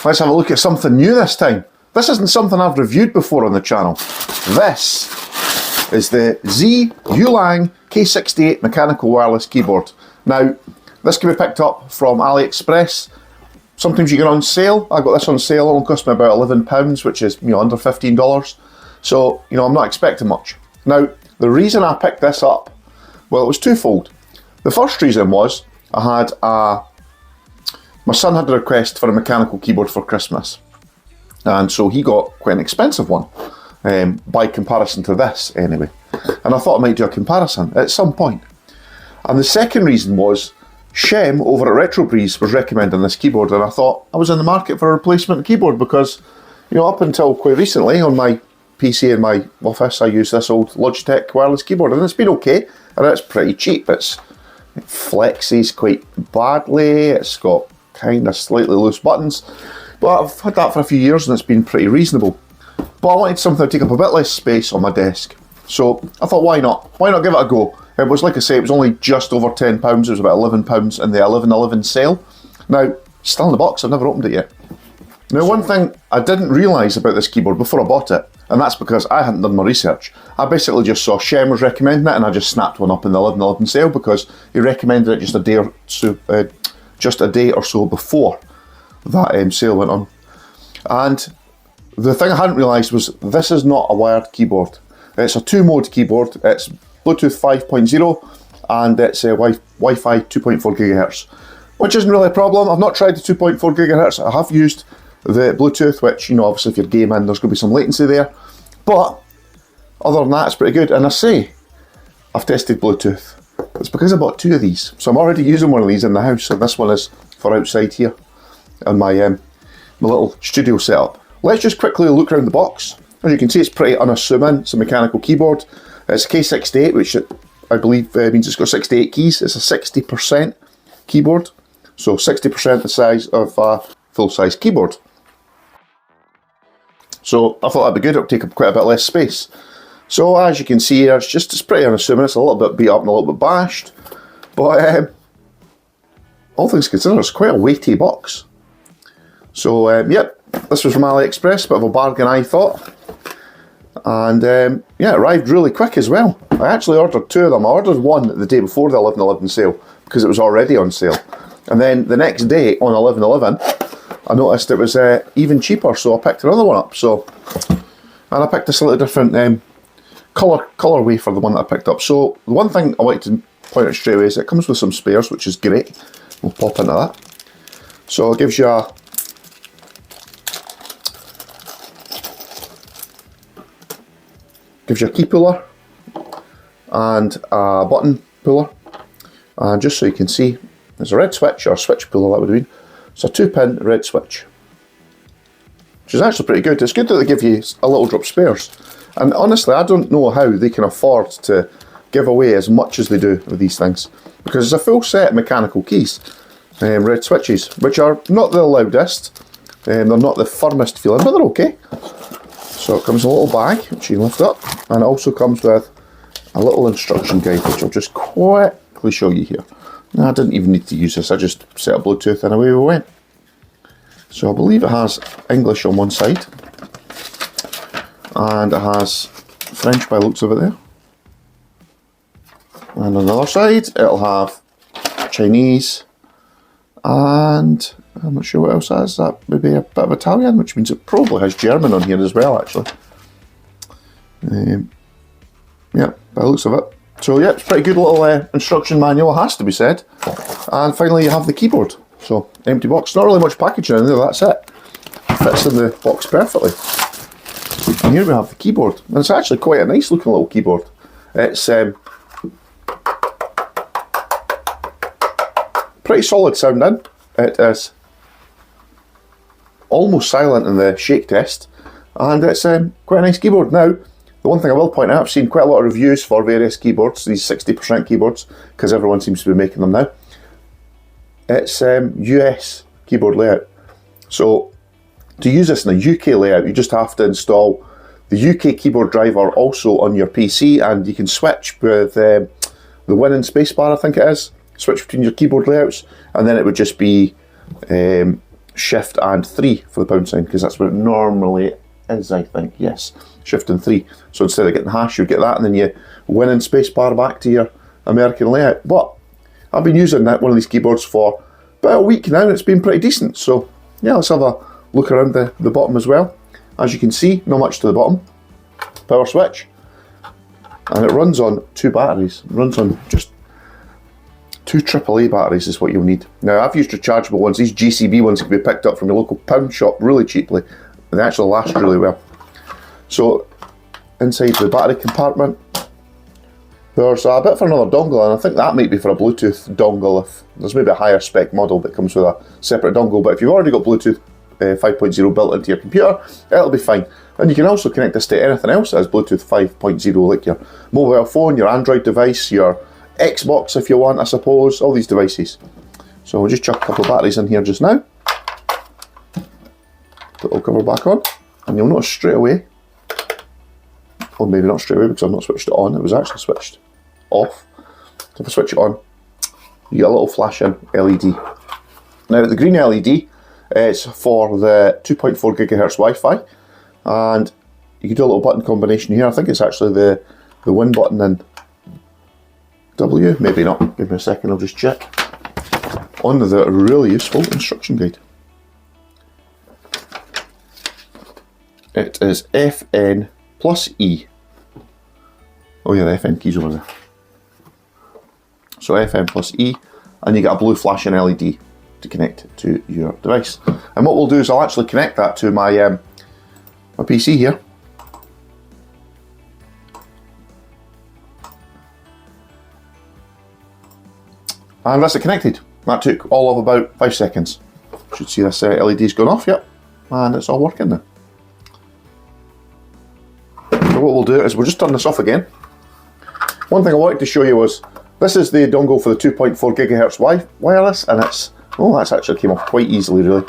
let's have a look at something new this time. This isn't something I've reviewed before on the channel. This is the YOULANG K68 mechanical wireless keyboard. Now, this can be picked up from AliExpress. Sometimes you get on sale. I got this on sale. It only cost me about £11, which is under $15. So, I'm not expecting much. Now, the reason I picked this up, well, it was twofold. The first reason was my son had a request for a mechanical keyboard for Christmas. And so he got quite an expensive one, by comparison to this anyway. And I thought I might do a comparison at some point. And the second reason was Shem over at Retro Breeze was recommending this keyboard, and I thought I was in the market for a replacement keyboard because, up until quite recently on my PC in my office I use this old Logitech wireless keyboard, and it's been okay, and it's pretty cheap. It flexes quite badly, it's got kind of slightly loose buttons, but I've had that for a few years and it's been pretty reasonable. But I wanted something to take up a bit less space on my desk, so I thought why not give it a go. It was, like I say, it was only just over £10, it was about £11 in the 11/11 sale. Now, still in the box, I've never opened it yet. Now, one thing I didn't realise about this keyboard before I bought it, and that's because I hadn't done my research. I basically just saw Shem was recommending it and I just snapped one up in the 11/11 sale because he recommended it just a day or so before that sale went on. And the thing I hadn't realised was this is not a wired keyboard. It's a 2-mode keyboard. It's Bluetooth 5.0 and it's Wi-Fi 2.4 GHz, which isn't really a problem. I've not tried the 2.4 GHz. I have used the Bluetooth, which, obviously if you're gaming, there's going to be some latency there. But other than that, it's pretty good. And I say, I've tested Bluetooth. It's because I bought 2 of these. So I'm already using one of these in the house, and this one is for outside here on my little studio setup. Let's just quickly look around the box. As you can see, it's pretty unassuming. It's a mechanical keyboard. It's K68, which I believe means it's got 68 keys. It's a 60% keyboard, so 60% the size of a full-size keyboard. So I thought that'd be good. It'll take up quite a bit less space. So as you can see here, it's pretty unassuming. It's a little bit beat up and a little bit bashed, but all things considered, it's quite a weighty box. So yep, this was from AliExpress, bit of a bargain I thought. And yeah, it arrived really quick as well. I actually ordered 2 of them. I ordered one the day before the 11/11 sale because it was already on sale. And then the next day on 11/11, I noticed it was even cheaper, so I picked another one up. And I picked a slightly different colourway for the one that I picked up. So the one thing I wanted to point out straight away is it comes with some spares, which is great. We'll pop into that. So it gives you a key puller and a button puller, and just so you can see, there's a red switch, or a switch puller that would have been. It's a 2-pin red switch, which is actually pretty good. It's good that they give you a little drop spares, and honestly I don't know how they can afford to give away as much as they do with these things, because it's a full set of mechanical keys, red switches, which are not the loudest, they're not the firmest feeling, but they're okay. So it comes in a little bag, which you lift up, and it also comes with a little instruction guide, which I'll just quickly show you here. Now, I didn't even need to use this, I just set up Bluetooth and away we went. So I believe it has English on one side, and it has French by the looks of it there. And on the other side, it'll have Chinese, and I'm not sure what else that is. That maybe a bit of Italian, which means it probably has German on here as well, actually. Yeah, by the looks of it. So yeah, it's a pretty good little instruction manual, it has to be said. And finally you have the keyboard. So, empty box, not really much packaging in there, that's it. Fits in the box perfectly. And here we have the keyboard. And it's actually quite a nice looking little keyboard. It's pretty solid sounding. It is almost silent in the shake test, and it's quite a nice keyboard. Now, the one thing I will point out, I've seen quite a lot of reviews for various keyboards, these 60% keyboards, because everyone seems to be making them now. It's US keyboard layout. So to use this in a UK layout, you just have to install the UK keyboard driver also on your PC, and you can switch with the Win and spacebar, I think it is. Switch between your keyboard layouts, and then it would just be Shift and 3 for the pound sign, because that's what it normally is, I think. Yes, Shift and 3. So instead of getting hash, you'd get that, and then you win in spacebar back to your American layout. But I've been using one of these keyboards for about a week now, and it's been pretty decent. So yeah, let's have a look around the bottom as well. As you can see, not much to the bottom. Power switch. And it runs on 2 batteries. It runs on just 2 AAA batteries is what you'll need. Now, I've used rechargeable ones. These GCB ones can be picked up from your local pound shop really cheaply. And they actually last really well. So, inside the battery compartment, there's a bit for another dongle, and I think that might be for a Bluetooth dongle if there's maybe a higher spec model that comes with a separate dongle. But if you've already got Bluetooth 5.0 built into your computer, it'll be fine. And you can also connect this to anything else that has Bluetooth 5.0, like your mobile phone, your Android device, your Xbox if you want, I suppose, all these devices. So we'll just chuck a couple of batteries in here just now. Put the little cover back on, and you'll notice straight away, or maybe not straight away because I've not switched it on, it was actually switched off. So if I switch it on, you get a little flashing LED. Now the green LED, it's for the 2.4 gigahertz Wi-Fi, and you can do a little button combination here. I think it's actually the win button and W, maybe not. Give me a second, I'll just check. On the really useful instruction guide. It is FN plus E. Oh yeah, the FN key's over there. So FN plus E, and you get a blue flashing LED to connect it to your device. And what we'll do is I'll actually connect that to my my PC here. And that's it connected. That took all of about 5 seconds. Should see this LED's gone off, yep. And it's all working now. So what we'll do is we'll just turn this off again. One thing I wanted to show you was, this is the dongle for the 2.4 gigahertz wireless, and it's, oh, that's actually came off quite easily really.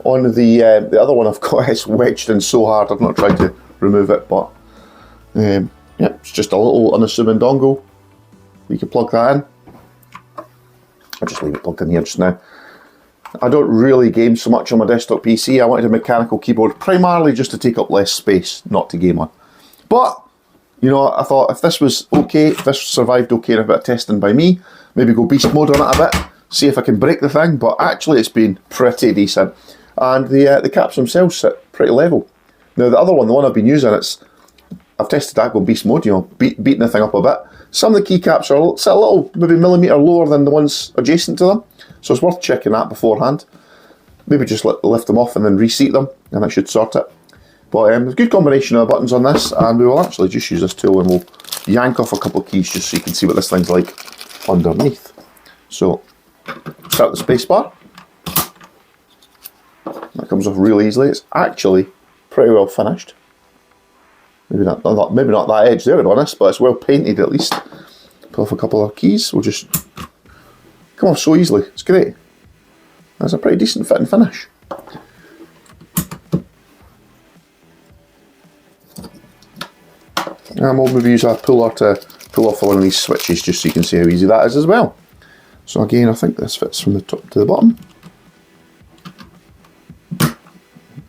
On the other one I've got, it's wedged in so hard, I've not tried to remove it, but yeah, it's just a little unassuming dongle. You can plug that in. I'll just leave it plugged in here just now. I don't really game so much on my desktop PC. I wanted a mechanical keyboard primarily just to take up less space, not to game on. But, you know, I thought if this was okay, if this survived okay and a bit of testing by me, maybe go beast mode on it a bit, see if I can break the thing, but actually it's been pretty decent. And the caps themselves sit pretty level. Now the other one, the one I've been using, I've tested that going beast mode, you know, beating the thing up a bit. Some of the keycaps are sit a little, maybe millimetre lower than the ones adjacent to them, so it's worth checking that beforehand. Maybe just lift them off and then reseat them, and that should sort it. But there's a good combination of buttons on this, and we will actually just use this tool and we'll yank off a couple of keys just so you can see what this thing's like underneath. So, start the space bar. That comes off really easily. It's actually pretty well finished. Maybe not that edge there, to be honest, but it's well painted at least. Pull off a couple of keys, we'll just come off so easily, it's great. That's a pretty decent fit and finish. And we'll maybe use a puller to pull off one of these switches just so you can see how easy that is as well. So again, I think this fits from the top to the bottom.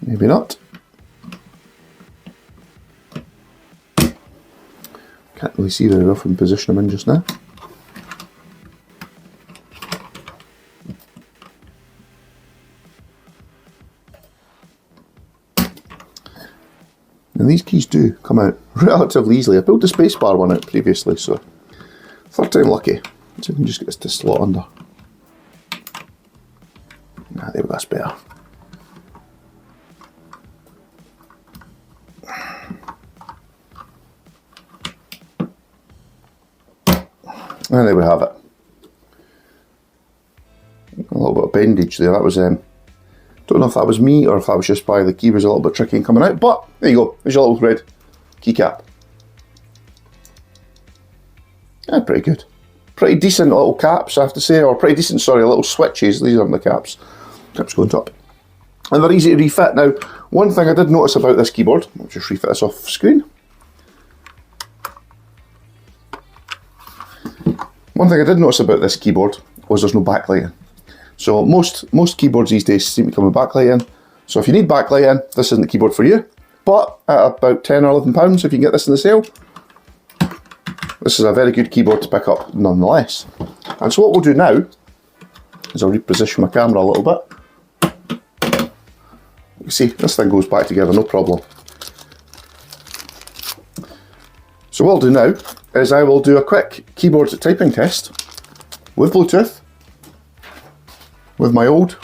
Maybe not. Can't really see very well from the position I'm in just now. And these keys do come out relatively easily. I built the spacebar one out previously, so third time lucky. So we can just get this to slot under. Ah, there we go, that's better. And there we have it. A little bit of bendage there. That was don't know if that was me or if that was just by the key was a little bit tricky in coming out, but there you go. There's your little red keycap. Yeah, pretty good. Pretty decent little caps, I have to say, or pretty decent, sorry, little switches. These aren't the caps. Caps go on top. And they're easy to refit. Now, one thing I did notice about this keyboard, I'll just refit this off screen. One thing I did notice about this keyboard was there's no backlighting. So most keyboards these days seem to come with backlighting. So if you need backlighting, this isn't the keyboard for you. But at about £10 or £11, if you can get this in the sale, this is a very good keyboard to pick up nonetheless. And so what we'll do now is I'll reposition my camera a little bit. You see, this thing goes back together, no problem. So what I'll do now is I will do a quick keyboard typing test with Bluetooth, with my old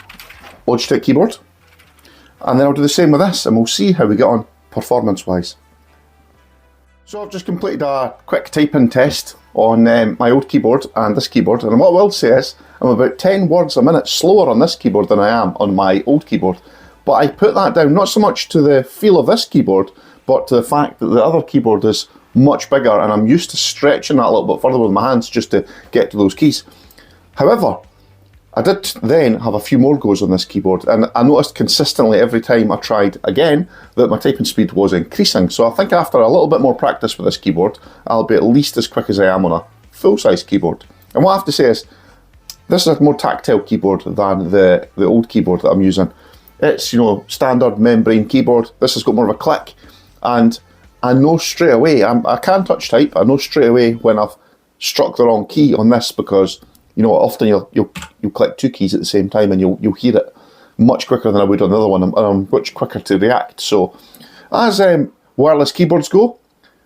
Logitech keyboard, and then I'll do the same with this and we'll see how we get on performance-wise. So I've just completed a quick typing test on my old keyboard and this keyboard, and what I will say is I'm about 10 words a minute slower on this keyboard than I am on my old keyboard. But I put that down not so much to the feel of this keyboard, but to the fact that the other keyboard is much bigger and I'm used to stretching that a little bit further with my hands just to get to those keys. However, I did then have a few more goes on this keyboard, and I noticed consistently every time I tried again that my typing speed was increasing. So I think after a little bit more practice with this keyboard, I'll be at least as quick as I am on a full-size keyboard. And what I have to say is, this is a more tactile keyboard than the old keyboard that I'm using. It's, you know, standard membrane keyboard. This has got more of a click, and I know straight away, I can touch type, I know straight away when I've struck the wrong key on this, because you know, often you'll click two keys at the same time and you'll hear it much quicker than I would on the other one, and I'm much quicker to react. So as wireless keyboards go,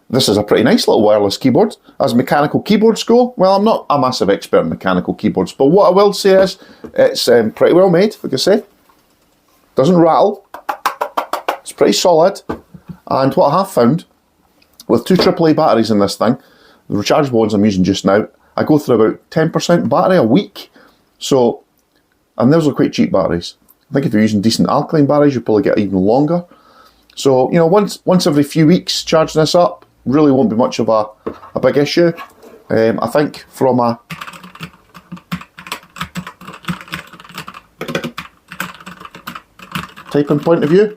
this is a pretty nice little wireless keyboard. As mechanical keyboards go, well, I'm not a massive expert in mechanical keyboards, but what I will say is it's pretty well made, like I say. Doesn't rattle, it's pretty solid, and what I have found, with two AAA batteries in this thing, the rechargeable ones I'm using just now, I go through about 10% battery a week. So, and those are quite cheap batteries. I think if you're using decent alkaline batteries, you'll probably get even longer. So, you know, once every few weeks charging this up really won't be much of a big issue. I think from a typing point of view,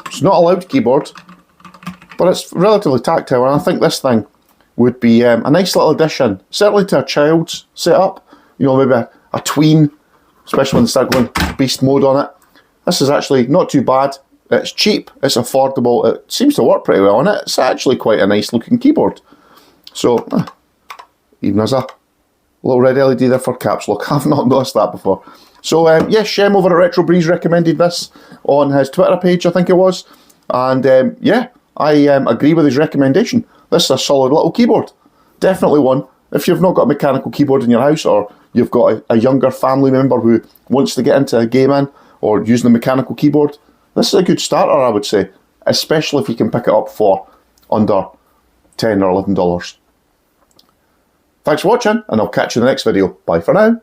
it's not a loud keyboard, but it's relatively tactile, and I think this thing would be a nice little addition, certainly to a child's setup, you know, maybe a tween, especially when they start going beast mode on it. This is actually not too bad, it's cheap, it's affordable, it seems to work pretty well on it, it's actually quite a nice looking keyboard. So, even as a little red LED there for caps lock, I've not noticed that before. So yes, Shem over at Retro Breeze recommended this on his Twitter page, I think it was. And yeah, I agree with his recommendation. This is a solid little keyboard. Definitely one. If you've not got a mechanical keyboard in your house, or you've got a younger family member who wants to get into gaming or using a mechanical keyboard, this is a good starter, I would say. Especially if you can pick it up for under $10 or $11. Thanks for watching, and I'll catch you in the next video. Bye for now.